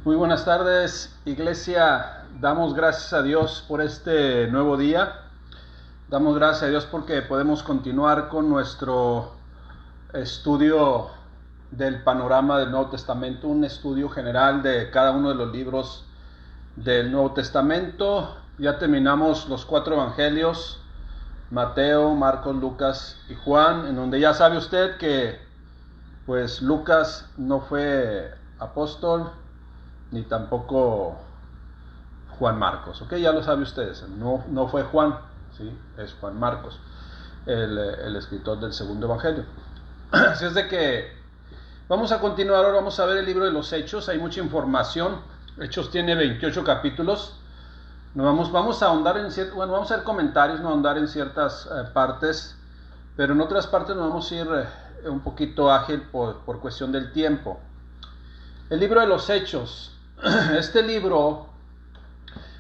Muy buenas tardes, iglesia. Damos gracias a Dios por este nuevo día. Damos gracias a Dios porque podemos continuar con nuestro estudio del panorama del Nuevo Testamento, un estudio general de cada uno de los libros del Nuevo Testamento. Ya terminamos los 4 evangelios, Mateo, Marcos, Lucas y Juan, en donde ya sabe usted que pues Lucas no fue apóstol, ni tampoco Juan Marcos, ¿ok? Ya lo sabe ustedes, no fue Juan, ¿sí? Es Juan Marcos, el escritor del segundo evangelio. Así es de que vamos a continuar ahora, vamos a ver el libro de los Hechos, hay mucha información. Hechos tiene 28 capítulos. Vamos a ahondar vamos a hacer comentarios, no ahondar en ciertas partes, pero en otras partes nos vamos a ir un poquito ágil por cuestión del tiempo. El libro de los Hechos. Este libro,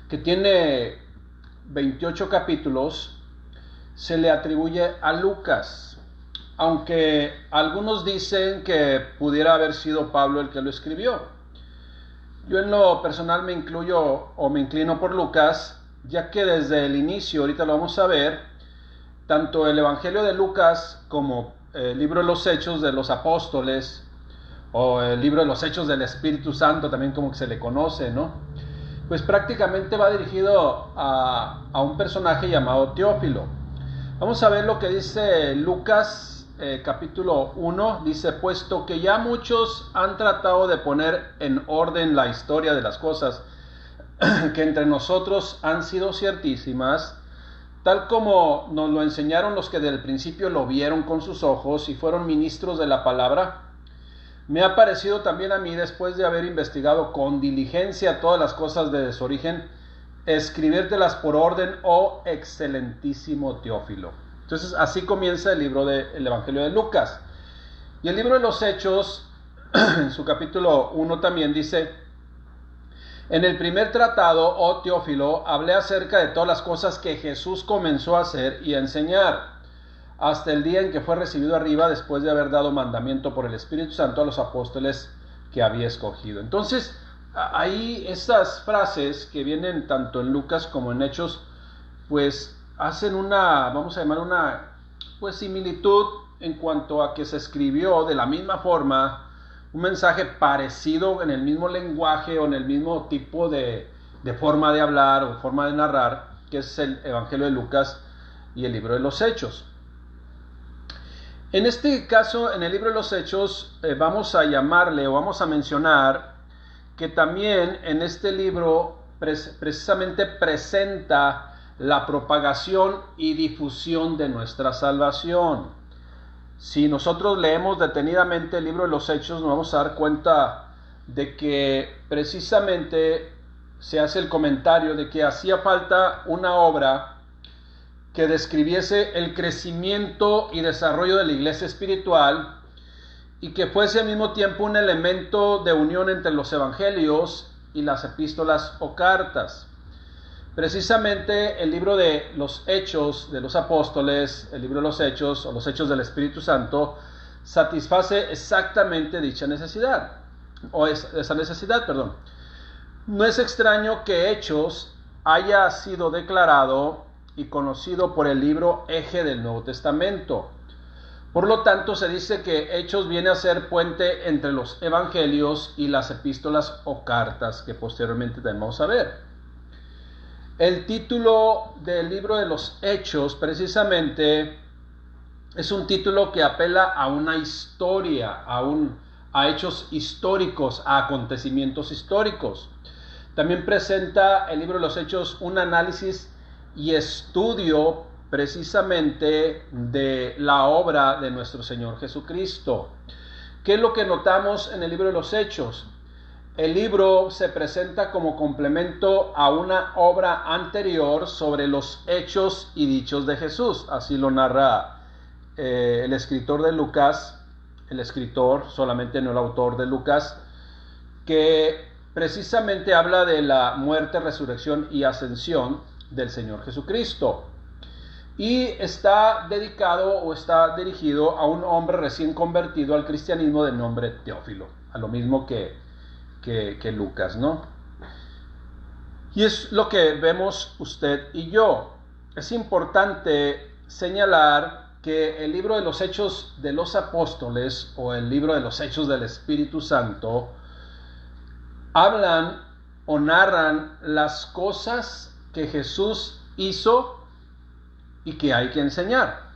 que tiene 28 capítulos, se le atribuye a Lucas, aunque algunos dicen que pudiera haber sido Pablo el que lo escribió. Yo en lo personal me inclino por Lucas, ya que desde el inicio, ahorita lo vamos a ver, tanto el Evangelio de Lucas como el libro de los Hechos de los Apóstoles, o el libro de los Hechos del Espíritu Santo, también como que se le conoce, ¿no? Pues prácticamente va dirigido a un personaje llamado Teófilo. Vamos a ver lo que dice Lucas, capítulo 1. Dice: puesto que ya muchos han tratado de poner en orden la historia de las cosas que entre nosotros han sido ciertísimas, tal como nos lo enseñaron los que del principio lo vieron con sus ojos y fueron ministros de la palabra, me ha parecido también a mí, después de haber investigado con diligencia todas las cosas de su origen, escribírtelas por orden, oh excelentísimo Teófilo. Entonces así comienza el libro del Evangelio de Lucas. Y el libro de los Hechos, en su capítulo 1 también dice: en el primer tratado, oh Teófilo, hablé acerca de todas las cosas que Jesús comenzó a hacer y a enseñar, hasta el día en que fue recibido arriba, después de haber dado mandamiento por el Espíritu Santo a los apóstoles que había escogido. Entonces, ahí estas frases que vienen tanto en Lucas como en Hechos, pues hacen vamos a llamar pues similitud en cuanto a que se escribió de la misma forma, un mensaje parecido en el mismo lenguaje o en el mismo tipo de forma de hablar o forma de narrar, que es el Evangelio de Lucas y el libro de los Hechos. En este caso, en el libro de los Hechos, vamos a llamarle o vamos a mencionar que también en este libro precisamente presenta la propagación y difusión de nuestra salvación. Si nosotros leemos detenidamente el libro de los Hechos, nos vamos a dar cuenta de que precisamente se hace el comentario de que hacía falta una obra que describiese el crecimiento y desarrollo de la iglesia espiritual y que fuese al mismo tiempo un elemento de unión entre los evangelios y las epístolas o cartas. Precisamente el libro de los Hechos de los Apóstoles, el libro de los Hechos o los Hechos del Espíritu Santo, satisface exactamente dicha necesidad, esa necesidad. No es extraño que Hechos haya sido declarado y conocido por el libro eje del Nuevo Testamento. Por lo tanto, se dice que Hechos viene a ser puente entre los evangelios y las epístolas o cartas, que posteriormente vamos a ver. El título del libro de los Hechos precisamente es un título que apela a una historia, a hechos históricos, a acontecimientos históricos. También presenta el libro de los Hechos un análisis y estudio precisamente de la obra de nuestro Señor Jesucristo. ¿Qué es lo que notamos en el libro de los Hechos? El libro se presenta como complemento a una obra anterior sobre los hechos y dichos de Jesús. Así lo narra el escritor de Lucas, el escritor, solamente no el autor de Lucas, que precisamente habla de la muerte, resurrección y ascensión del Señor Jesucristo. Y está dedicado o está dirigido a un hombre recién convertido al cristianismo de nombre Teófilo, a lo mismo que que Lucas, ¿no? Y es lo que vemos usted y yo. Es importante señalar que el libro de los Hechos de los Apóstoles o el libro de los Hechos del Espíritu Santo hablan o narran las cosas que Jesús hizo y que hay que enseñar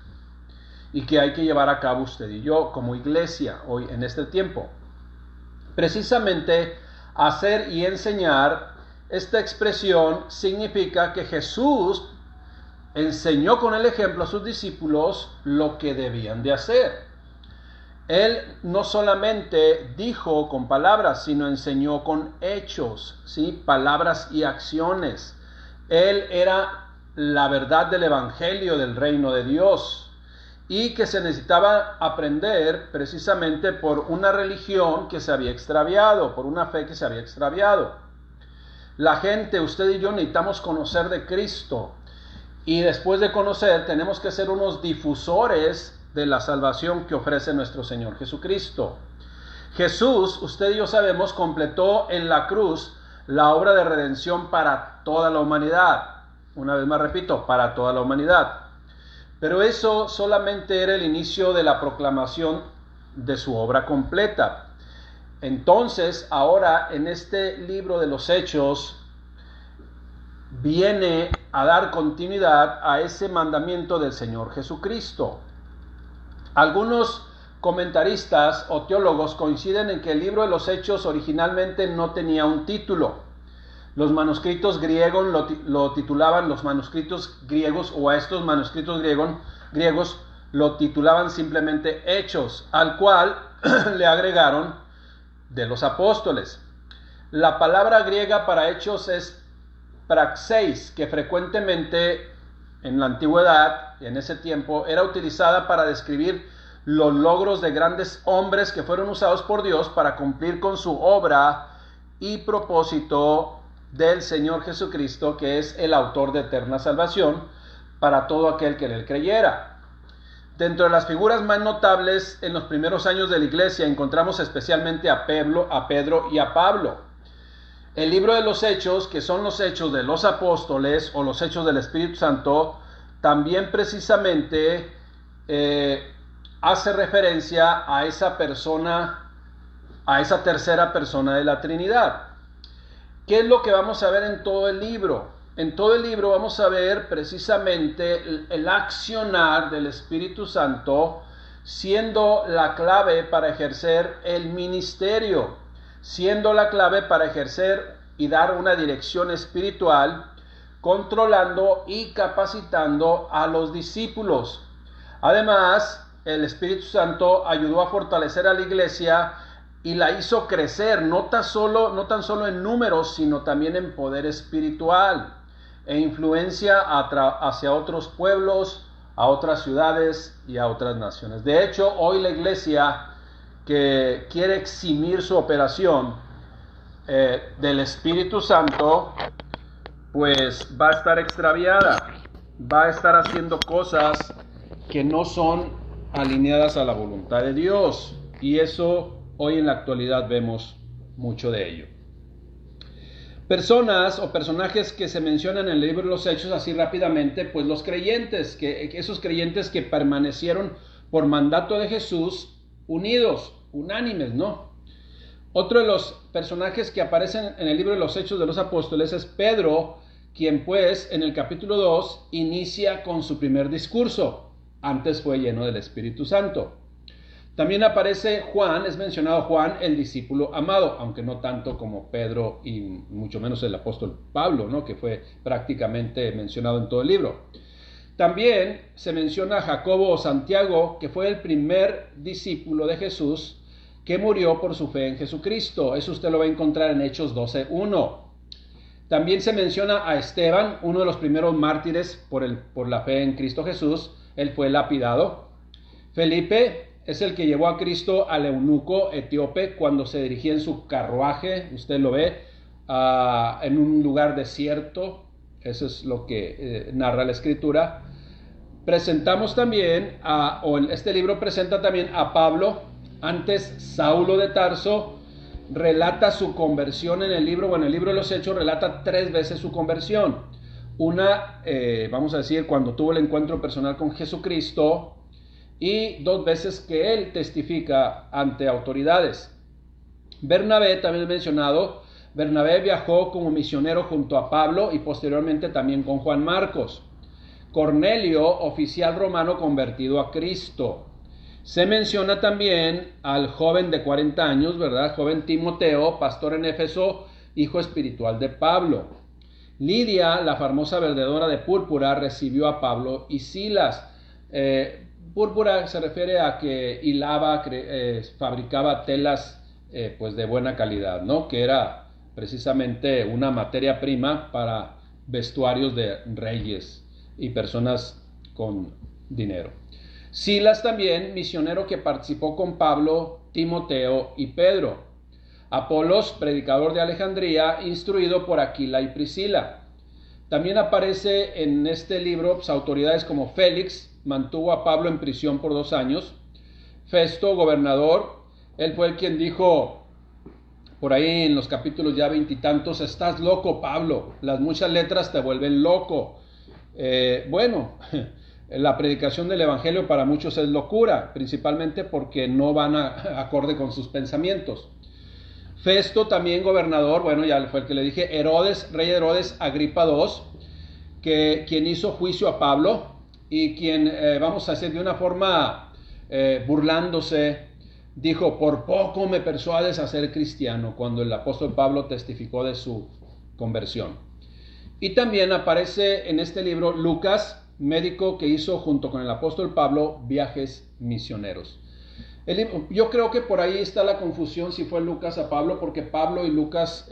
y que hay que llevar a cabo usted y yo como iglesia hoy en este tiempo. Precisamente hacer y enseñar, esta expresión significa que Jesús enseñó con el ejemplo a sus discípulos lo que debían de hacer. Él no solamente dijo con palabras, sino enseñó con hechos, ¿sí? Palabras y acciones. Él era la verdad del evangelio del reino de Dios y que se necesitaba aprender precisamente por una religión que se había extraviado, por una fe que se había extraviado. La gente, usted y yo, necesitamos conocer de Cristo y después de conocer tenemos que ser unos difusores de la salvación que ofrece nuestro Señor Jesucristo. Jesús, usted y yo sabemos, completó en la cruz la obra de redención para toda la humanidad. Una vez más repito, para toda la humanidad. Pero eso solamente era el inicio de la proclamación de su obra completa. Entonces, ahora en este libro de los Hechos, viene a dar continuidad a ese mandamiento del Señor Jesucristo. Algunos comentaristas o teólogos coinciden en que el libro de los Hechos originalmente no tenía un título. Los manuscritos griegos lo titulaban, los manuscritos griegos o a estos manuscritos griegos lo titulaban simplemente Hechos, al cual le agregaron de los apóstoles. La palabra griega para Hechos es praxeis, que frecuentemente en la antigüedad, en ese tiempo, era utilizada para describir los logros de grandes hombres que fueron usados por Dios para cumplir con su obra y propósito del Señor Jesucristo, que es el autor de eterna salvación para todo aquel que en él creyera. Dentro de las figuras más notables en los primeros años de la iglesia encontramos especialmente a Pedro y a Pablo. El libro de los Hechos, que son los Hechos de los Apóstoles o los Hechos del Espíritu Santo, también precisamente hace referencia a esa persona, a esa tercera persona de la Trinidad. ¿Qué es lo que vamos a ver en todo el libro? En todo el libro vamos a ver precisamente el accionar del Espíritu Santo siendo la clave para ejercer el ministerio, siendo la clave para ejercer y dar una dirección espiritual, controlando y capacitando a los discípulos. Además, el Espíritu Santo ayudó a fortalecer a la iglesia y la hizo crecer, no tan solo en números, sino también en poder espiritual e influencia hacia otros pueblos, a otras ciudades y a otras naciones. De hecho, hoy la iglesia que quiere eximir su operación del Espíritu Santo, pues va a estar extraviada, va a estar haciendo cosas que no son alineadas a la voluntad de Dios, y eso hoy en la actualidad vemos mucho de ello. Personas o personajes que se mencionan en el libro de los Hechos así rápidamente, pues los creyentes, esos creyentes que permanecieron por mandato de Jesús unidos, unánimes, ¿no? Otro de los personajes que aparecen en el libro de los Hechos de los Apóstoles es Pedro, quien pues en el capítulo 2 inicia con su primer discurso. Antes fue lleno del Espíritu Santo. También aparece Juan, es mencionado Juan, el discípulo amado, aunque no tanto como Pedro y mucho menos el apóstol Pablo, ¿no? Que fue prácticamente mencionado en todo el libro. También se menciona a Jacobo o Santiago, que fue el primer discípulo de Jesús que murió por su fe en Jesucristo. Eso usted lo va a encontrar en Hechos 12:1. También se menciona a Esteban, uno de los primeros mártires por la fe en Cristo Jesús. Él fue lapidado. Felipe es el que llevó a Cristo al eunuco etíope cuando se dirigía en su carruaje, usted lo ve, en un lugar desierto. Eso es lo que narra la Escritura. Presentamos también, este libro presenta también a Pablo, antes Saulo de Tarso, relata su conversión en el libro. Bueno, el libro de los Hechos relata 3 veces su conversión. Una, vamos a decir, cuando tuvo el encuentro personal con Jesucristo, y 2 veces que él testifica ante autoridades. Bernabé, también mencionado, Bernabé viajó como misionero junto a Pablo y posteriormente también con Juan Marcos. Cornelio, oficial romano convertido a Cristo. Se menciona también al joven de 40 años, ¿verdad? Joven Timoteo, pastor en Éfeso, hijo espiritual de Pablo. Lidia, la famosa vendedora de púrpura, recibió a Pablo y Silas. Púrpura se refiere a que hilaba, fabricaba telas pues de buena calidad, ¿no? Que era precisamente una materia prima para vestuarios de reyes y personas con dinero. Silas también, misionero que participó con Pablo, Timoteo y Pedro. Apolos, predicador de Alejandría, instruido por Aquila y Priscila. También aparece en este libro autoridades como Félix, mantuvo a Pablo en prisión por 2 años. Festo, gobernador, él fue el quien dijo por ahí en los capítulos ya 20 y tantos: estás loco, Pablo, las muchas letras te vuelven loco. Bueno, la predicación del evangelio para muchos es locura, principalmente porque no van acorde con sus pensamientos. Festo, también gobernador, bueno, ya fue el que le dije. Herodes, rey Herodes Agripa II, quien hizo juicio a Pablo y quien, vamos a decir de una forma burlándose, dijo: por poco me persuades a ser cristiano, cuando el apóstol Pablo testificó de su conversión. Y también aparece en este libro Lucas, médico que hizo junto con el apóstol Pablo viajes misioneros. Yo creo que por ahí está la confusión si fue Lucas a Pablo, porque Pablo y Lucas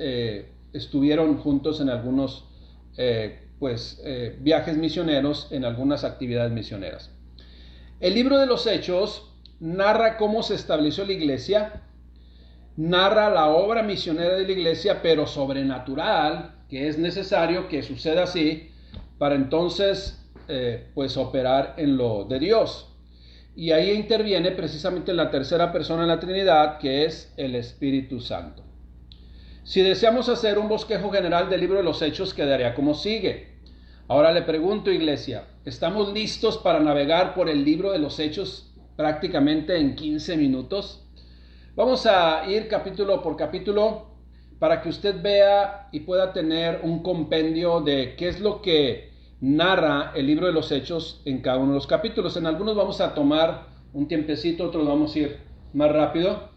estuvieron juntos en algunos viajes misioneros, en algunas actividades misioneras. El libro de los Hechos narra cómo se estableció la iglesia, narra la obra misionera de la iglesia, pero sobrenatural, que es necesario que suceda así para entonces operar en lo de Dios. Y ahí interviene precisamente la tercera persona en la Trinidad, que es el Espíritu Santo. Si deseamos hacer un bosquejo general del libro de los Hechos, quedaría como sigue. Ahora le pregunto, iglesia, ¿estamos listos para navegar por el libro de los Hechos prácticamente en 15 minutos? Vamos a ir capítulo por capítulo para que usted vea y pueda tener un compendio de qué es lo que narra el libro de los Hechos en cada uno de los capítulos. En algunos vamos a tomar un tiempecito, otros vamos a ir más rápido,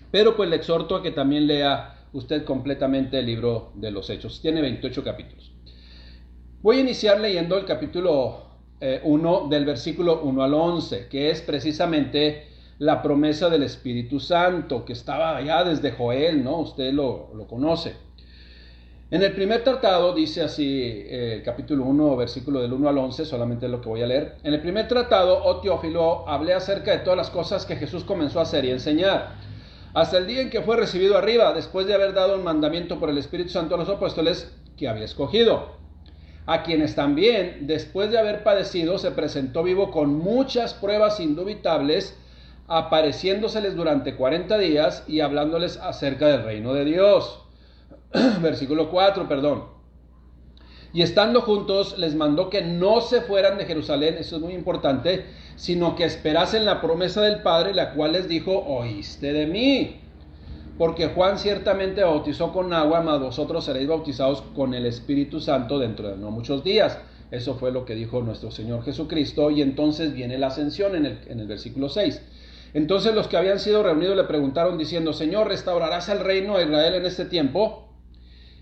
pero pues le exhorto a que también lea usted completamente el libro de los Hechos. Tiene 28 capítulos. Voy a iniciar leyendo el capítulo 1 del versículo 1 al 11, que es precisamente la promesa del Espíritu Santo, que estaba allá desde Joel, ¿no? Usted lo conoce. En el primer tratado, dice así, capítulo 1, versículo del 1 al 11, solamente lo que voy a leer. En el primer tratado, oh Teófilo, hablé acerca de todas las cosas que Jesús comenzó a hacer y enseñar, hasta el día en que fue recibido arriba, después de haber dado un mandamiento por el Espíritu Santo a los apóstoles que había escogido, a quienes también, después de haber padecido, se presentó vivo con muchas pruebas indubitables, apareciéndoseles durante 40 días y hablándoles acerca del reino de Dios. Versículo 4, perdón. Y estando juntos, les mandó que no se fueran de Jerusalén, eso es muy importante, sino que esperasen la promesa del Padre, la cual les dijo: oíste de mí. Porque Juan ciertamente bautizó con agua, mas vosotros seréis bautizados con el Espíritu Santo dentro de no muchos días. Eso fue lo que dijo nuestro Señor Jesucristo. Y entonces viene la ascensión en el versículo 6. Entonces los que habían sido reunidos le preguntaron diciendo: Señor, ¿restaurarás el reino de Israel en este tiempo?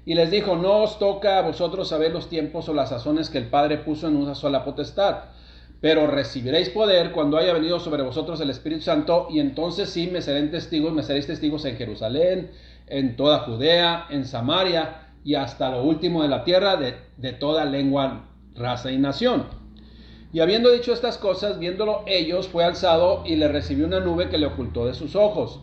Y les dijo: no os toca a vosotros saber los tiempos o las sazones que el Padre puso en una sola potestad, pero recibiréis poder cuando haya venido sobre vosotros el Espíritu Santo, y entonces sí me seréis testigos en Jerusalén, en toda Judea, en Samaria y hasta lo último de la tierra, de toda lengua, raza y nación. Y habiendo dicho estas cosas, viéndolo ellos, fue alzado y le recibió una nube que le ocultó de sus ojos.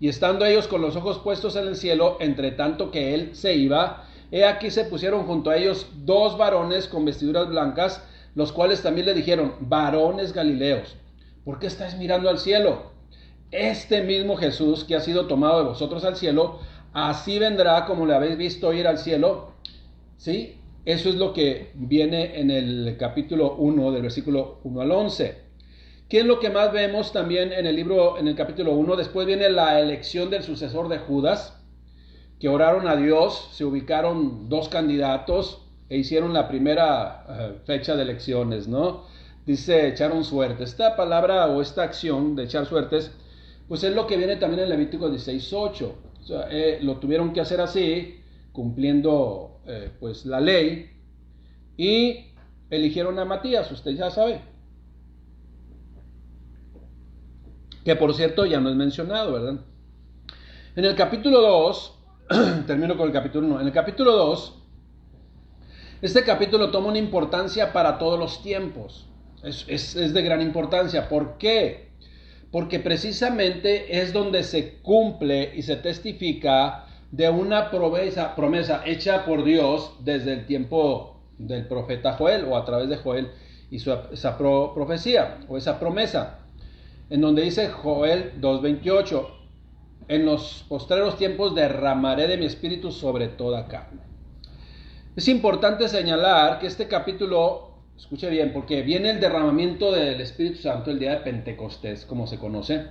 Y estando ellos con los ojos puestos en el cielo, entre tanto que él se iba, he aquí se pusieron junto a ellos 2 varones con vestiduras blancas, los cuales también le dijeron: varones Galileos, ¿por qué estáis mirando al cielo? este mismo Jesús que ha sido tomado de vosotros al cielo, así vendrá como le habéis visto ir al cielo. ¿Sí? Eso es lo que viene en el capítulo 1, del versículo 1 al 11. ¿Qué es lo que más vemos también en el libro, en el capítulo 1? Después viene la elección del sucesor de Judas, que oraron a Dios, se ubicaron dos candidatos e hicieron la primera fecha de elecciones, ¿no? Dice, echaron suerte. Esta palabra o esta acción de echar suertes, pues es lo que viene también en Levítico 16:8. O sea, lo tuvieron que hacer así, cumpliendo pues la ley, y eligieron a Matías, usted ya sabe. Que por cierto ya no es mencionado, ¿verdad? En el capítulo 2, termino con el capítulo 1, en el capítulo 2, este capítulo toma una importancia para todos los tiempos. Es de gran importancia. ¿Por qué? Porque precisamente es donde se cumple y se testifica de una promesa hecha por Dios desde el tiempo del profeta Joel, o a través de Joel hizo esa profecía o esa promesa, en donde dice Joel 2:28, en los postreros tiempos derramaré de mi espíritu sobre toda carne. Es importante señalar que este capítulo, escuche bien, porque viene el derramamiento del Espíritu Santo el día de Pentecostés, como se conoce.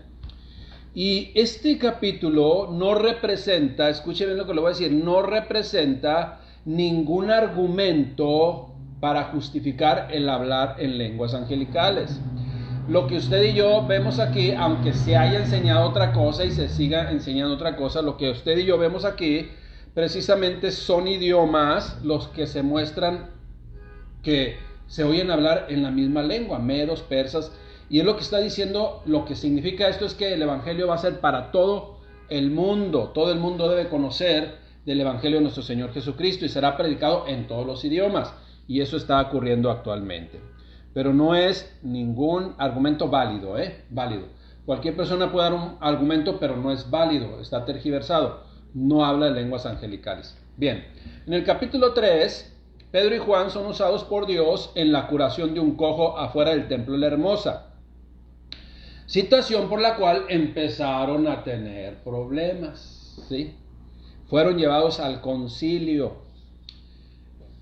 Y este capítulo no representa, escuche bien lo que le voy a decir, no representa ningún argumento para justificar el hablar en lenguas angelicales. Lo que usted y yo vemos aquí, aunque se haya enseñado otra cosa y se siga enseñando otra cosa, lo que usted y yo vemos aquí precisamente son idiomas los que se muestran que se oyen hablar en la misma lengua, medos, persas, y es lo que está diciendo. Lo que significa esto es que el evangelio va a ser para todo el mundo debe conocer del evangelio de nuestro Señor Jesucristo y será predicado en todos los idiomas, y eso está ocurriendo actualmente. Pero no es ningún argumento válido, válido. Cualquier persona puede dar un argumento, pero no es válido, está tergiversado. No habla de lenguas angelicales. Bien, en el capítulo 3, Pedro y Juan son usados por Dios en la curación de un cojo afuera del templo de la Hermosa. Situación por la cual empezaron a tener problemas, ¿sí? Fueron llevados al concilio.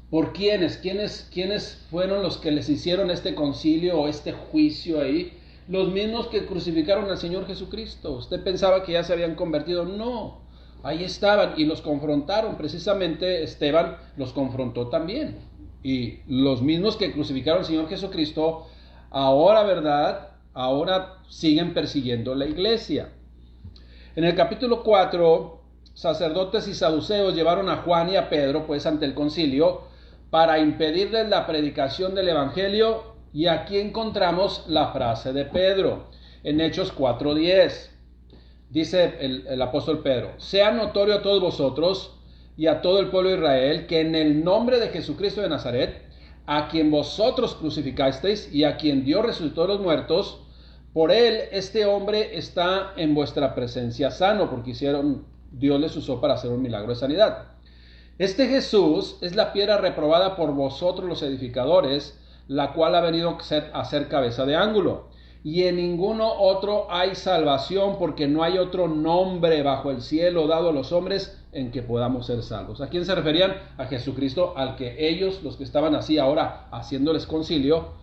¿Por quiénes? ¿Quiénes fueron los que les hicieron este concilio o este juicio ahí? Los mismos que crucificaron al Señor Jesucristo. ¿Usted pensaba que ya se habían convertido? No, ahí estaban y los confrontaron. Precisamente Esteban los confrontó también. Y los mismos que crucificaron al Señor Jesucristo, ahora, ¿verdad? Ahora siguen persiguiendo la iglesia. En el capítulo 4, sacerdotes y saduceos llevaron a Juan y a Pedro pues ante el concilio para impedirles la predicación del evangelio, y aquí encontramos la frase de Pedro en Hechos 4:10. Dice el apóstol Pedro: sea notorio a todos vosotros y a todo el pueblo de Israel que en el nombre de Jesucristo de Nazaret, a quien vosotros crucificasteis y a quien Dios resucitó de los muertos, por él este hombre está en vuestra presencia sano, porque Dios les usó para hacer un milagro de sanidad. Este Jesús es la piedra reprobada por vosotros los edificadores, la cual ha venido a ser cabeza de ángulo. Y en ninguno otro hay salvación, porque no hay otro nombre bajo el cielo dado a los hombres en que podamos ser salvos. ¿A quién se referían? A Jesucristo, al que ellos, los que estaban así ahora haciéndoles concilio,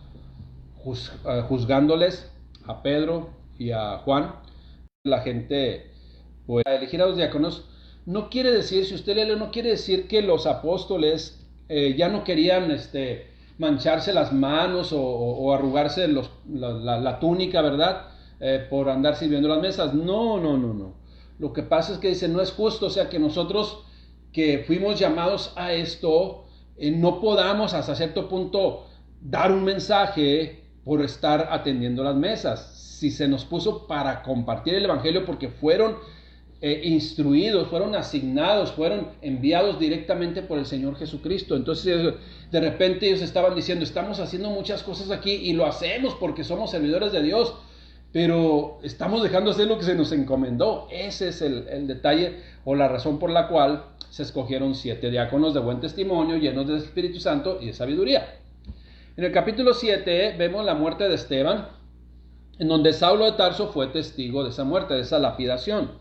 juzgándoles a Pedro y a Juan, la gente, pues, a elegir a los diáconos. No quiere decir, si usted lee, no quiere decir que los apóstoles ya no querían mancharse las manos o arrugarse la túnica, ¿verdad? Por andar sirviendo las mesas. No. Lo que pasa es que dice, no es justo, o sea, que nosotros que fuimos llamados a esto, no podamos hasta cierto punto dar un mensaje por estar atendiendo las mesas. Si se nos puso para compartir el evangelio, porque fueron instruidos, fueron asignados, fueron enviados directamente por el Señor Jesucristo. Entonces de repente ellos estaban diciendo, estamos haciendo muchas cosas aquí y lo hacemos porque somos servidores de Dios, pero estamos dejando hacer lo que se nos encomendó. Ese es el detalle o la razón por la cual se escogieron 7 diáconos de buen testimonio, llenos del Espíritu Santo y de sabiduría. En el capítulo 7 vemos la muerte de Esteban. en donde Saulo de Tarso fue testigo de esa muerte, de esa lapidación.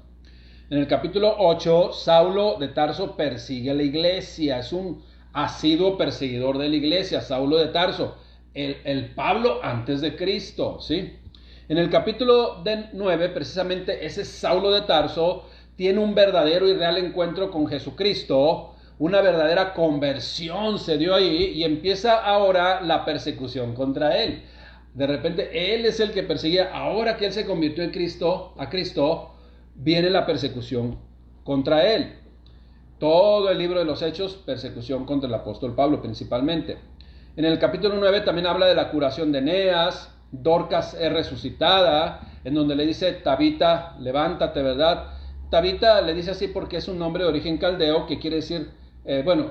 En el capítulo 8, Saulo de Tarso persigue a la iglesia, es un asiduo perseguidor de la iglesia, Saulo de Tarso, el Pablo antes de Cristo, ¿sí? En el capítulo 9, precisamente ese Saulo de Tarso tiene un verdadero y real encuentro con Jesucristo, una verdadera conversión se dio ahí y empieza ahora la persecución contra él. De repente él es el que perseguía, ahora que él se convirtió en Cristo, a Cristo, viene la persecución contra él. Todo el libro de los Hechos, persecución contra el apóstol Pablo principalmente. En el capítulo 9 también habla de la curación de Eneas, Dorcas es resucitada, en donde le dice Tabita, levántate, ¿verdad? Tabita le dice así porque es un nombre de origen caldeo que quiere decir,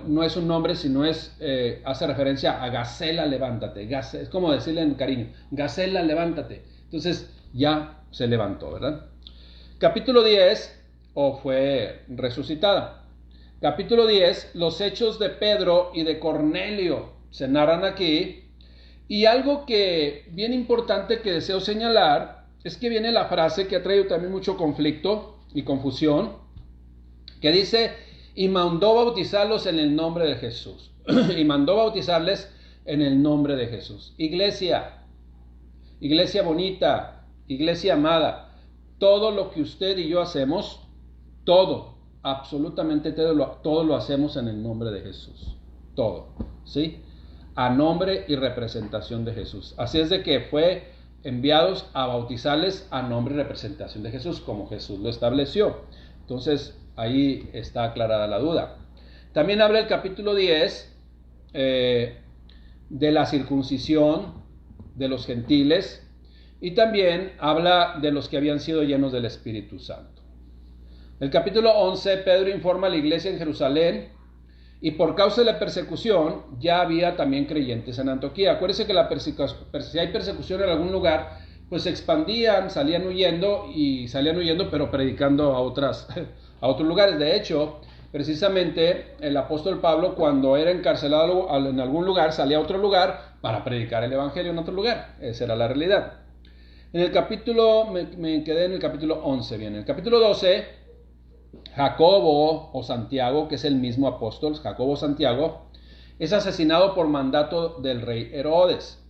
no es un nombre, sino hace referencia a Gacela, levántate. Es como decirle en cariño, Gacela, levántate. Entonces ya se levantó, ¿verdad? Capítulo 10, fue resucitada. Capítulo 10, los hechos de Pedro y de Cornelio se narran aquí. Y algo que bien importante que deseo señalar es que viene la frase que ha traído también mucho conflicto y confusión, que dice, y mandó bautizarlos en el nombre de Jesús. Y mandó bautizarles en el nombre de Jesús. Iglesia bonita, iglesia amada, todo lo que usted y yo hacemos, absolutamente todo lo hacemos en el nombre de Jesús. Todo, ¿sí? A nombre y representación de Jesús. Así es de que fue enviados a bautizarles a nombre y representación de Jesús, como Jesús lo estableció. Entonces, ahí está aclarada la duda. También habla el capítulo 10 de la circuncisión de los gentiles y también habla de los que habían sido llenos del Espíritu Santo. El capítulo 11, Pedro informa a la iglesia en Jerusalén y por causa de la persecución ya había también creyentes en Antioquía. Acuérdense que si hay persecución en algún lugar, pues se expandían, salían huyendo, pero predicando a otros lugares. De hecho, precisamente el apóstol Pablo, cuando era encarcelado en algún lugar, salía a otro lugar para predicar el evangelio en otro lugar. Esa era la realidad. En el capítulo, me quedé en el capítulo 11, bien. En el capítulo 12, Jacobo o Santiago, que es el mismo apóstol, Jacobo Santiago, es asesinado por mandato del rey Herodes.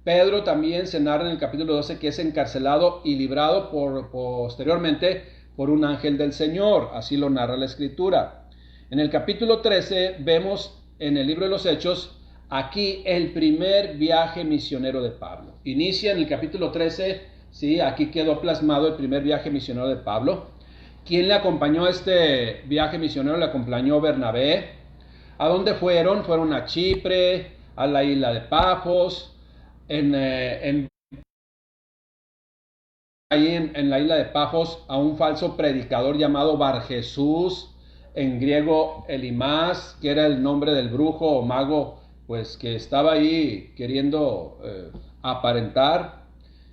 Pedro también se narra en el capítulo 12 que es encarcelado y librado posteriormente por un ángel del Señor, así lo narra la Escritura. En el capítulo 13 vemos en el libro de los Hechos aquí el primer viaje misionero de Pablo. Inicia en el capítulo 13, ¿sí? Aquí quedó plasmado el primer viaje misionero de Pablo. ¿Quién le acompañó a este viaje misionero? Le acompañó Bernabé. ¿A dónde fueron? Fueron a Chipre, a la isla de Pafos, en la isla de Pafos a un falso predicador llamado Bar Jesús, en griego Elimás, que era el nombre del brujo o mago, pues que estaba ahí queriendo aparentar,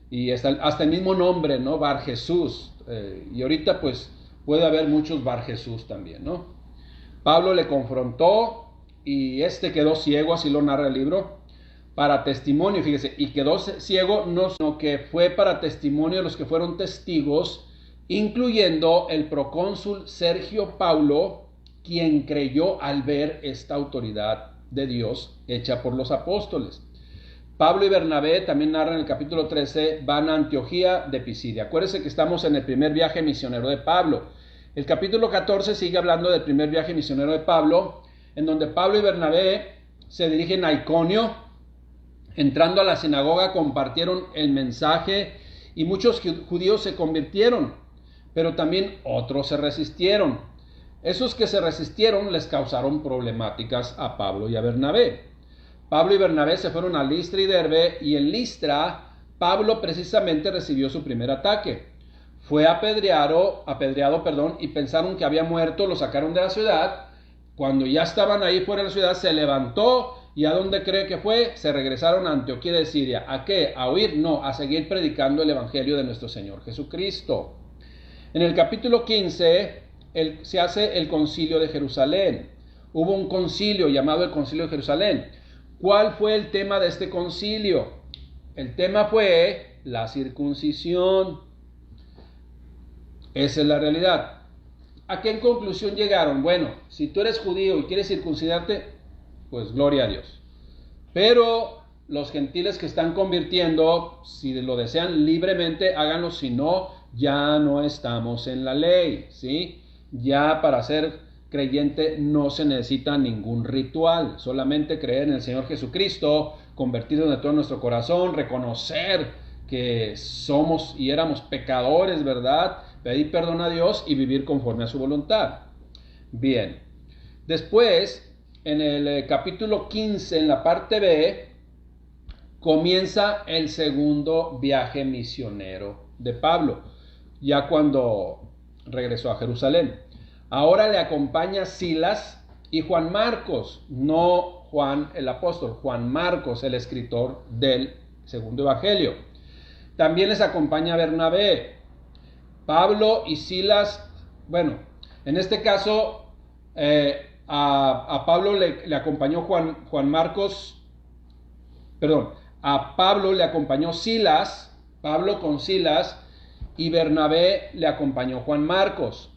y hasta el mismo nombre, ¿no? Bar Jesús, y ahorita pues puede haber muchos Bar Jesús también, ¿no? Pablo le confrontó y quedó ciego, así lo narra el libro, para testimonio, fíjese, y quedó ciego no sino que fue para testimonio de los que fueron testigos, incluyendo el procónsul Sergio Paulo, quien creyó al ver esta autoridad de Dios hecha por los apóstoles. Pablo y Bernabé, también narran en el capítulo 13, van a Antioquía de Pisidia. Acuérdense que estamos en el primer viaje misionero de Pablo. El capítulo 14 sigue hablando del primer viaje misionero de Pablo, en donde Pablo y Bernabé se dirigen a Iconio. Entrando a la sinagoga compartieron el mensaje y muchos judíos se convirtieron, pero también otros se resistieron. Esos que se resistieron les causaron problemáticas a Pablo y a Bernabé. Pablo y Bernabé se fueron a Listra y Derbe, y en Listra Pablo precisamente recibió su primer ataque. Fue apedreado, y pensaron que había muerto, lo sacaron de la ciudad. Cuando ya estaban ahí fuera de la ciudad, se levantó. ¿Y a dónde cree que fue? Se regresaron a Antioquía de Siria. ¿A qué? ¿A huir? No, a seguir predicando el evangelio de nuestro Señor Jesucristo. En el capítulo 15 se hace el concilio de Jerusalén. Hubo un concilio llamado el concilio de Jerusalén. ¿Cuál fue el tema de este concilio? El tema fue La circuncisión. Esa es la realidad. ¿A qué conclusión llegaron? Bueno, si tú eres judío y quieres circuncidarte, pues gloria a Dios. Pero los gentiles que están convirtiendo, si lo desean libremente, háganlo. Si no, ya no estamos en la ley, ¿sí? Ya para ser creyente no se necesita ningún ritual. Solamente creer en el Señor Jesucristo, convertirnos de todo nuestro corazón, reconocer que somos y éramos pecadores, ¿verdad? Pedir perdón a Dios y vivir conforme a su voluntad. Bien. Después, en el capítulo 15, en la parte B, comienza el segundo viaje misionero de Pablo, ya cuando regresó a Jerusalén. Ahora le acompaña Silas y Juan Marcos, no Juan el apóstol, Juan Marcos, el escritor del segundo evangelio. También les acompaña Bernabé. Pablo y Silas, bueno, en este caso a Pablo le acompañó Juan Marcos, perdón, a Pablo le acompañó Silas, Pablo con Silas, y Bernabé le acompañó Juan Marcos.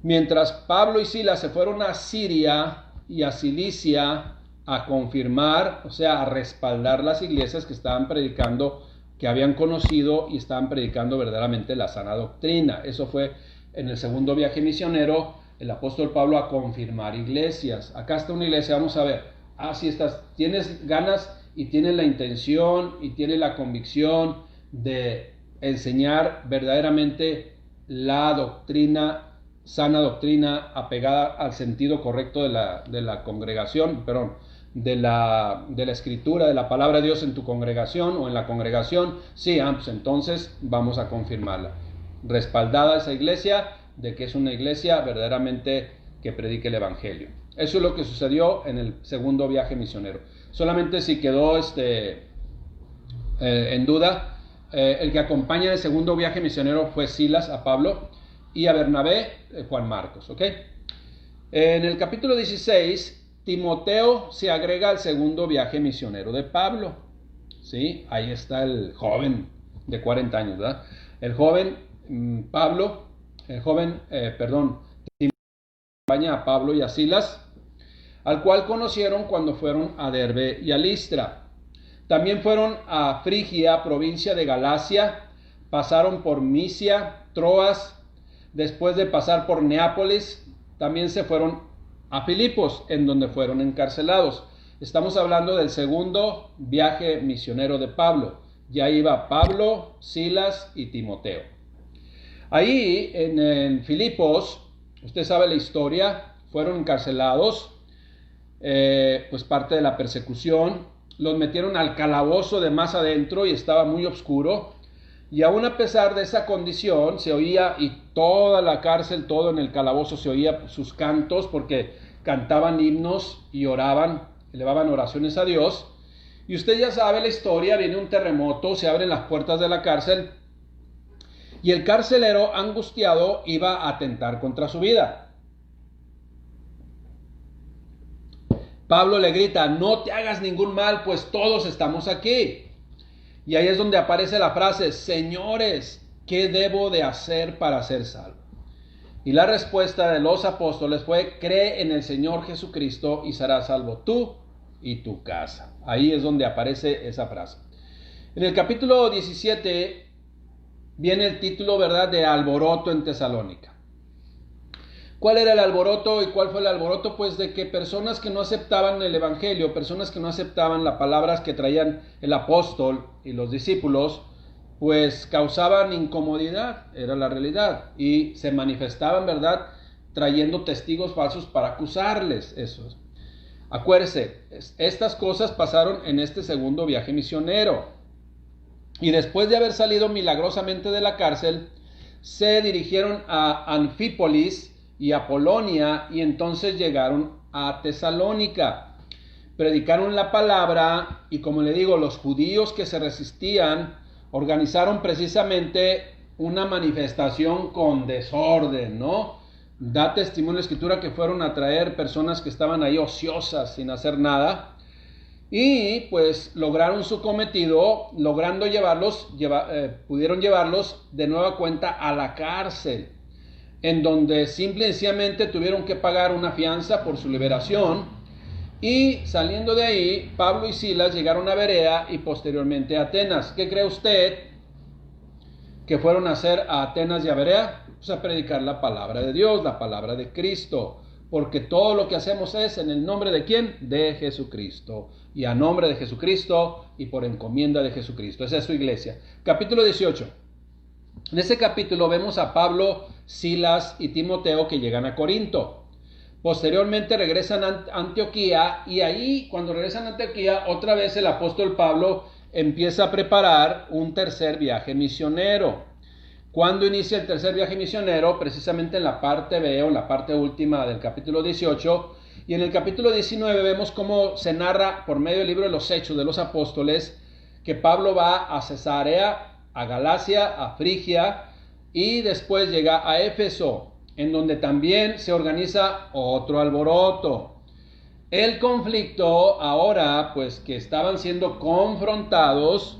Mientras Pablo y Silas se fueron a Siria y a Cilicia a confirmar, o sea, a respaldar las iglesias que estaban predicando, que habían conocido y estaban predicando verdaderamente la sana doctrina. Eso fue en el segundo viaje misionero, el apóstol Pablo a confirmar iglesias. Acá está una iglesia, vamos a ver. Si tienes ganas y tienes la intención y tienes la convicción de enseñar verdaderamente la doctrina, sana doctrina, apegada al sentido correcto de la congregación, perdón, de la escritura, de la palabra de Dios en tu congregación o en la congregación, sí, pues entonces vamos a confirmarla. Respaldada esa iglesia de que es una iglesia verdaderamente que predique el evangelio. Eso es lo que sucedió en el segundo viaje misionero. Solamente si quedó en duda, el que acompaña el segundo viaje misionero fue Silas a Pablo y a Bernabé Juan Marcos, ¿ok? En el capítulo 16, Timoteo se agrega al segundo viaje misionero de Pablo, ¿sí? Ahí está el joven de 40 años, ¿verdad? El joven Timoteo acompaña a Pablo y a Silas, al cual conocieron cuando fueron a Derbe y a Listra. También fueron a Frigia, provincia de Galacia, pasaron por Misia, Troas, después de pasar por Neápolis, también se fueron a Filipos, en donde fueron encarcelados. Estamos hablando del segundo viaje misionero de Pablo. Ya iba Pablo, Silas y Timoteo. Ahí en Filipos, usted sabe la historia, fueron encarcelados, pues parte de la persecución. Los metieron al calabozo de más adentro y estaba muy oscuro. Y aún a pesar de esa condición, se oía, y toda la cárcel, todo en el calabozo, se oía sus cantos, porque cantaban himnos y oraban, elevaban oraciones a Dios. Y usted ya sabe la historia, viene un terremoto, se abren las puertas de la cárcel, y el carcelero, angustiado, iba a atentar contra su vida. Pablo le grita: no te hagas ningún mal, pues todos estamos aquí. Y ahí es donde aparece la frase: señores, ¿qué debo de hacer para ser salvo? Y la respuesta de los apóstoles fue: cree en el Señor Jesucristo y serás salvo tú y tu casa. Ahí es donde aparece esa frase. En el capítulo 17 viene el título, ¿verdad?, de alboroto en Tesalónica. ¿Cuál era el alboroto y cuál fue el alboroto? Pues de que personas que no aceptaban el evangelio, personas que no aceptaban las palabras que traían el apóstol y los discípulos, pues causaban incomodidad, era la realidad, y se manifestaban, ¿verdad?, trayendo testigos falsos para acusarles. Eso. Acuérdese, estas cosas pasaron en este segundo viaje misionero. Y después de haber salido milagrosamente de la cárcel, se dirigieron a Anfípolis y a Polonia, y entonces llegaron a Tesalónica. Predicaron la palabra, y como le digo, los judíos que se resistían organizaron precisamente una manifestación con desorden, ¿no? Da testimonio la escritura que fueron a traer personas que estaban ahí ociosas, sin hacer nada, Y pues lograron su cometido, logrando pudieron llevarlos de nueva cuenta a la cárcel, en donde simple y sencillamente tuvieron que pagar una fianza por su liberación. Y saliendo de ahí, Pablo y Silas llegaron a Berea y posteriormente a Atenas. ¿Qué cree usted que fueron a hacer a Atenas y a Berea? Pues a predicar la palabra de Dios, la palabra de Cristo. Porque todo lo que hacemos es en el nombre de ¿quién? De Jesucristo. Y a nombre de Jesucristo y por encomienda de Jesucristo. Esa es su iglesia. Capítulo 18. En ese capítulo vemos a Pablo, Silas y Timoteo que llegan a Corinto. Posteriormente regresan a Antioquía, y ahí cuando regresan a Antioquía, otra vez el apóstol Pablo empieza a preparar un tercer viaje misionero. ¿Cuándo inicia el tercer viaje misionero? Precisamente en la parte B, o en la parte última del capítulo 18, y en el capítulo 19 vemos cómo se narra por medio del libro de los Hechos de los Apóstoles que Pablo va a Cesarea, a Galacia, a Frigia, y después llega a Éfeso, en donde también se organiza otro alboroto. El conflicto ahora, pues que estaban siendo confrontados,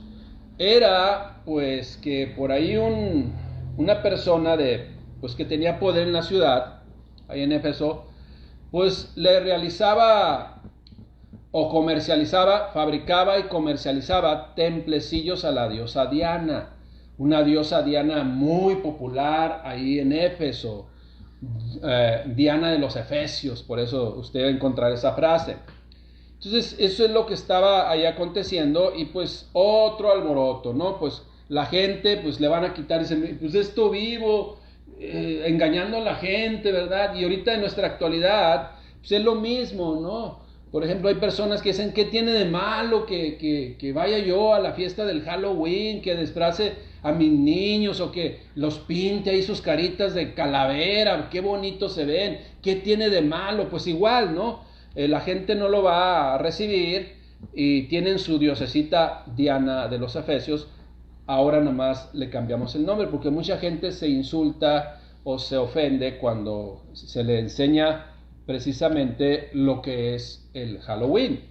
era pues que por ahí una persona pues que tenía poder en la ciudad, ahí en Éfeso, pues le realizaba o comercializaba, fabricaba y comercializaba templecillos a la diosa Diana, una diosa Diana muy popular ahí en Éfeso, Diana de los Efesios, por eso usted va a encontrar esa frase. Entonces eso es lo que estaba ahí aconteciendo, y pues otro alboroto, ¿no? Pues la gente pues le van a quitar, pues esto vivo, engañando a la gente, ¿verdad? Y ahorita en nuestra actualidad pues es lo mismo, ¿no? Por ejemplo, hay personas que dicen, ¿qué tiene de malo que vaya yo a la fiesta del Halloween, que disfrace a mis niños, o que los pinte ahí sus caritas de calavera, qué bonitos se ven, qué tiene de malo? Pues igual, ¿no? La gente no lo va a recibir, y tienen su diosecita Diana de los Efesios. Ahora nomás le cambiamos el nombre, porque mucha gente se insulta o se ofende cuando se le enseña precisamente lo que es el Halloween,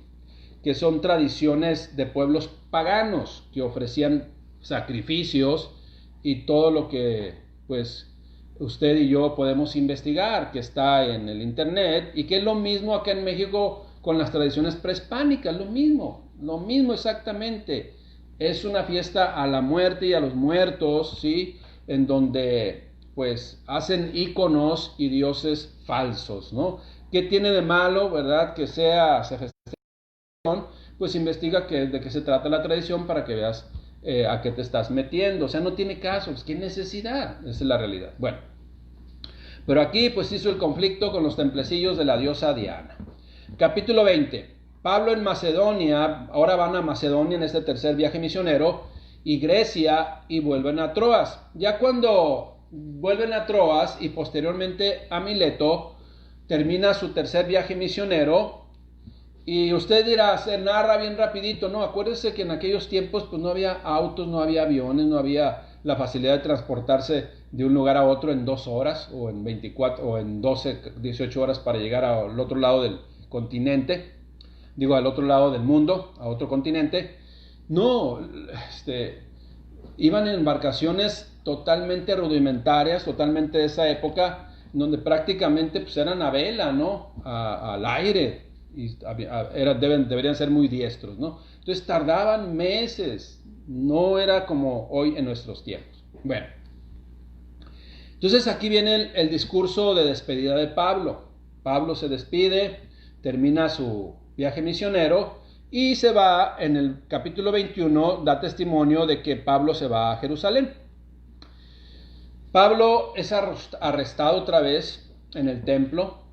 que son tradiciones de pueblos paganos que ofrecían sacrificios y todo lo que pues usted y yo podemos investigar, que está en el internet, y que es lo mismo acá en México con las tradiciones prehispánicas, lo mismo exactamente. Es una fiesta a la muerte y a los muertos, ¿sí? En donde pues hacen íconos y dioses falsos, ¿no? ¿Qué tiene de malo, verdad, que se festeje? Pues investiga de qué se trata la tradición para que veas a qué te estás metiendo. O sea, no tiene caso, pues qué necesidad, esa es la realidad. Bueno, pero aquí pues hizo el conflicto con los templecillos de la diosa Diana. Capítulo 20. Pablo en Macedonia, ahora van a Macedonia en este tercer viaje misionero, y Grecia, y vuelven a Troas. Ya cuando vuelven a Troas y posteriormente a Mileto, termina su tercer viaje misionero. Y usted dirá, se narra bien rapidito. No, acuérdese que en aquellos tiempos pues no había autos, no había aviones, no había la facilidad de transportarse de un lugar a otro en 2 horas, o en 24, o en 12, 18 horas para llegar al otro lado del continente, al otro lado del mundo, a otro continente. No, iban en embarcaciones totalmente rudimentarias, totalmente de esa época, donde prácticamente pues eran a vela, ¿no? Al aire, y deberían ser muy diestros, ¿no? Entonces tardaban meses, no era como hoy en nuestros tiempos. Bueno, entonces aquí viene el discurso de despedida de Pablo. Pablo se despide, termina su viaje misionero y se va. En el capítulo 21 da testimonio de que Pablo se va a Jerusalén. Pablo es arrestado otra vez en el templo,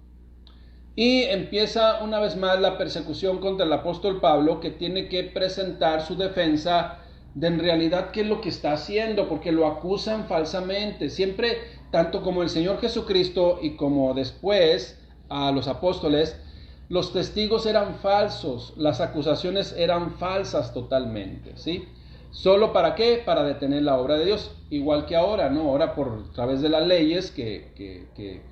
y empieza una vez más la persecución contra el apóstol Pablo, que tiene que presentar su defensa de en realidad qué es lo que está haciendo, porque lo acusan falsamente. Siempre, tanto como el Señor Jesucristo y como después a los apóstoles, los testigos eran falsos, las acusaciones eran falsas totalmente, ¿sí? ¿Solo para qué? Para detener la obra de Dios, igual que ahora, ¿no? Ahora por través de las leyes que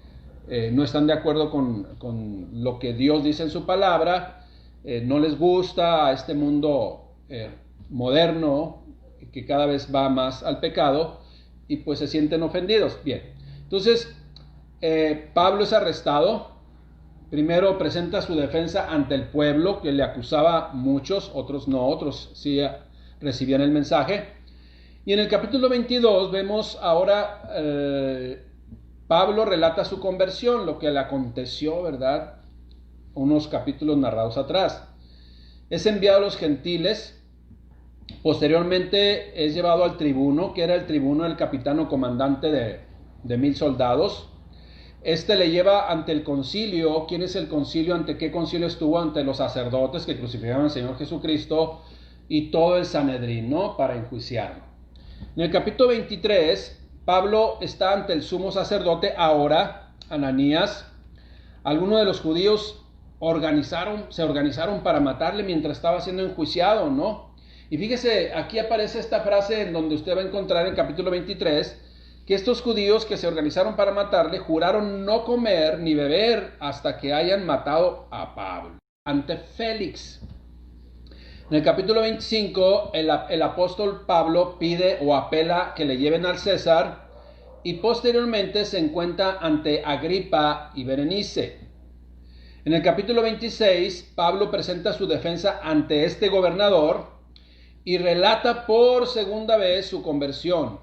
no están de acuerdo con lo que Dios dice en su palabra, no les gusta a este mundo moderno que cada vez va más al pecado y pues se sienten ofendidos. Bien, entonces Pablo es arrestado. Primero presenta su defensa ante el pueblo que le acusaba, muchos, otros no, otros sí recibían el mensaje. Y en el capítulo 22 vemos ahora Pablo relata su conversión, lo que le aconteció, ¿verdad? Unos capítulos narrados atrás. Es enviado a los gentiles. Posteriormente es llevado al tribuno, que era el tribuno, el capitán o comandante de 1000 soldados. Este le lleva ante el concilio. ¿Quién es el concilio? ¿Ante qué concilio estuvo? Ante los sacerdotes que crucificaron al Señor Jesucristo y todo el Sanedrín, ¿no? Para enjuiciarlo. En el capítulo 23, Pablo está ante el sumo sacerdote, ahora, Ananías. Algunos de los judíos se organizaron para matarle mientras estaba siendo enjuiciado, ¿no? Y fíjese, aquí aparece esta frase en donde usted va a encontrar en el capítulo 23, que estos judíos que se organizaron para matarle juraron no comer ni beber hasta que hayan matado a Pablo ante Félix. En el capítulo 25, el apóstol Pablo pide o apela que le lleven al César y posteriormente se encuentra ante Agripa y Berenice. En el capítulo 26, Pablo presenta su defensa ante este gobernador y relata por segunda vez su conversión.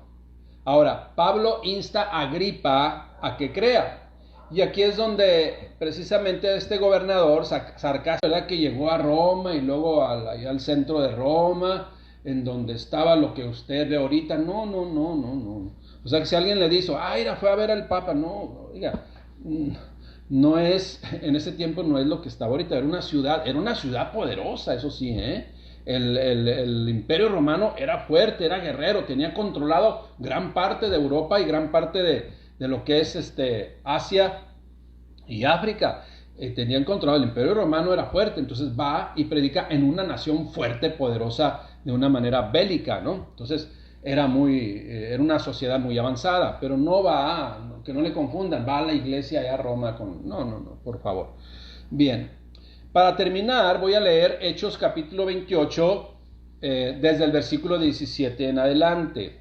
Ahora, Pablo insta a Agripa a que crea. Y aquí es donde precisamente este gobernador sarcástico, ¿verdad?, que llegó a Roma y luego allá al centro de Roma, en donde estaba lo que usted ve ahorita. No. O sea, que si alguien le dice, fue a ver al Papa, no, oiga, no es, en ese tiempo no es lo que estaba ahorita. Era una ciudad poderosa, eso sí, El imperio romano era fuerte, era guerrero, tenía controlado gran parte de Europa y gran parte de lo que es Asia y África. Tenían controlado, el imperio romano era fuerte, entonces va y predica en una nación fuerte, poderosa, de una manera bélica, ¿no? Entonces era una sociedad muy avanzada, pero que no le confundan, va a la iglesia allá a Roma no, por favor. Bien. Para terminar, voy a leer Hechos capítulo 28, desde el versículo 17 en adelante,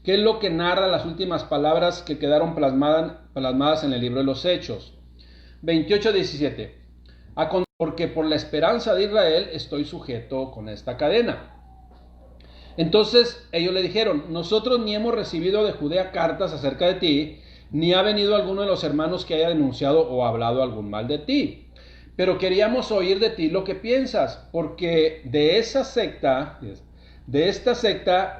que es lo que narra las últimas palabras que quedaron plasmadas en el libro de los Hechos. 28:17. Porque por la esperanza de Israel estoy sujeto con esta cadena. Entonces ellos le dijeron, nosotros ni hemos recibido de Judea cartas acerca de ti, ni ha venido alguno de los hermanos que haya denunciado o hablado algún mal de ti. Pero queríamos oír de ti lo que piensas, porque de esta secta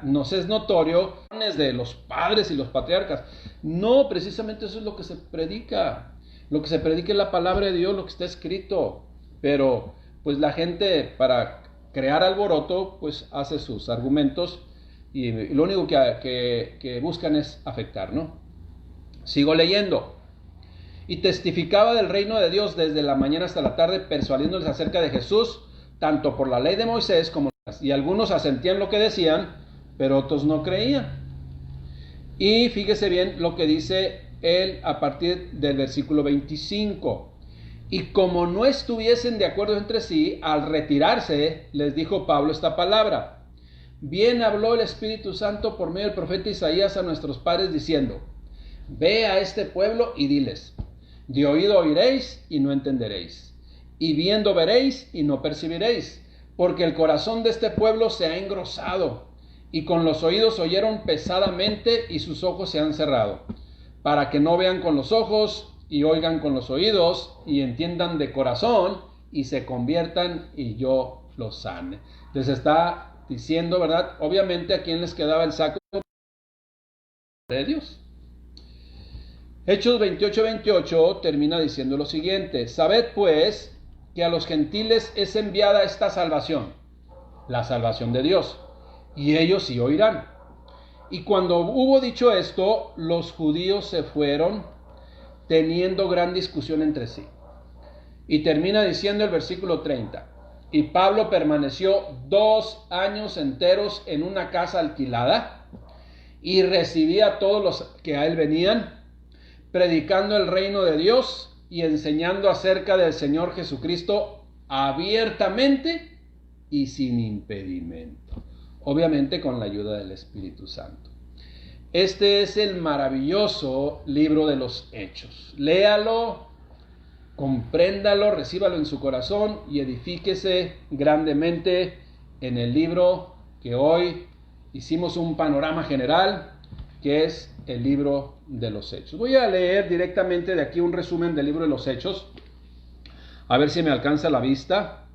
nos es notorio de los padres y los patriarcas. No, precisamente eso es lo que se predica. Lo que se predica es la palabra de Dios, lo que está escrito. Pero pues la gente, para crear alboroto, pues hace sus argumentos y lo único que buscan es afectar, ¿no? Sigo leyendo. Y testificaba del reino de Dios desde la mañana hasta la tarde, persuadiéndoles acerca de Jesús, tanto por la ley de Moisés como y algunos asentían lo que decían, pero otros no creían. Y fíjese bien lo que dice él a partir del versículo 25. Y como no estuviesen de acuerdo entre sí, al retirarse, les dijo Pablo esta palabra. Bien habló el Espíritu Santo por medio del profeta Isaías a nuestros padres diciendo, ve a este pueblo y diles, de oído oiréis y no entenderéis, y viendo veréis y no percibiréis, porque el corazón de este pueblo se ha engrosado, y con los oídos oyeron pesadamente y sus ojos se han cerrado, para que no vean con los ojos y oigan con los oídos y entiendan de corazón y se conviertan y yo los sane. Les está diciendo, ¿verdad? Obviamente a quién les quedaba el saco de Dios. Hechos 28:28 termina diciendo lo siguiente: sabed pues que a los gentiles es enviada esta salvación, la salvación de Dios, y ellos sí oirán. Y cuando hubo dicho esto, los judíos se fueron teniendo gran discusión entre sí. Y termina diciendo el versículo 30. Y Pablo permaneció 2 años enteros en una casa alquilada y recibía a todos los que a él venían, predicando el reino de Dios y enseñando acerca del Señor Jesucristo abiertamente y sin impedimento. Obviamente con la ayuda del Espíritu Santo. Este es el maravilloso libro de los Hechos. Léalo, compréndalo, recíbalo en su corazón y edifíquese grandemente en el libro que hoy hicimos un panorama general, que es el libro de los Hechos. Voy a leer directamente de aquí un resumen del libro de los Hechos, a ver si me alcanza la vista.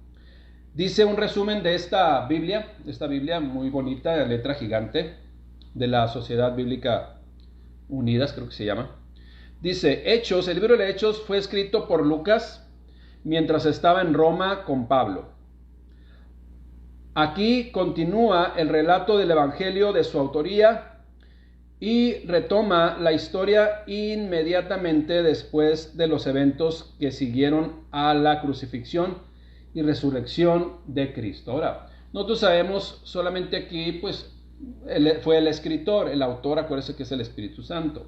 Dice un resumen de esta Biblia muy bonita, de letra gigante, de la Sociedad Bíblica Unidas, creo que se llama. Dice, Hechos, el libro de Hechos fue escrito por Lucas mientras estaba en Roma con Pablo. Aquí continúa el relato del Evangelio de su autoría y retoma la historia inmediatamente después de los eventos que siguieron a la crucifixión y resurrección de Cristo. Ahora, nosotros sabemos solamente aquí, pues, fue el escritor, el autor, acuérdense que es el Espíritu Santo.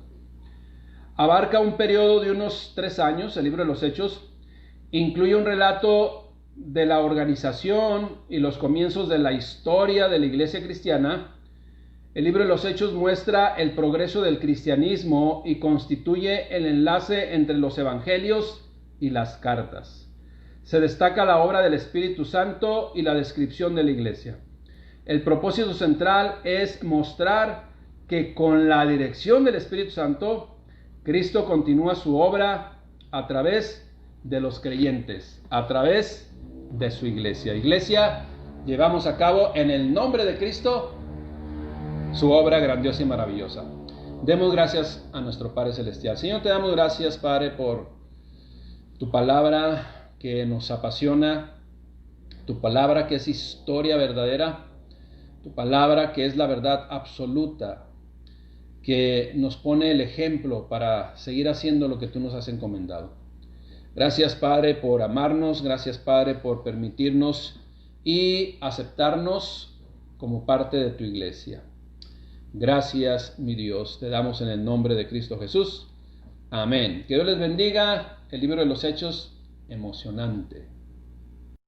Abarca un periodo de unos 3 años, el libro de los Hechos, incluye un relato de la organización y los comienzos de la historia de la iglesia cristiana. El libro de los Hechos muestra el progreso del cristianismo y constituye el enlace entre los evangelios y las cartas. Se destaca la obra del Espíritu Santo y la descripción de la iglesia. El propósito central es mostrar que con la dirección del Espíritu Santo, Cristo continúa su obra a través de los creyentes, a través de su iglesia. Iglesia, llevamos a cabo en el nombre de Cristo su obra grandiosa y maravillosa. Demos gracias a nuestro Padre Celestial. Señor, te damos gracias, Padre, por tu palabra que nos apasiona, tu palabra que es historia verdadera, tu palabra que es la verdad absoluta, que nos pone el ejemplo para seguir haciendo lo que tú nos has encomendado. Gracias, Padre, por amarnos, gracias, Padre, por permitirnos y aceptarnos como parte de tu iglesia. Gracias, mi Dios, te damos en el nombre de Cristo Jesús. Amén. Que Dios les bendiga. El libro de los Hechos, emocionante.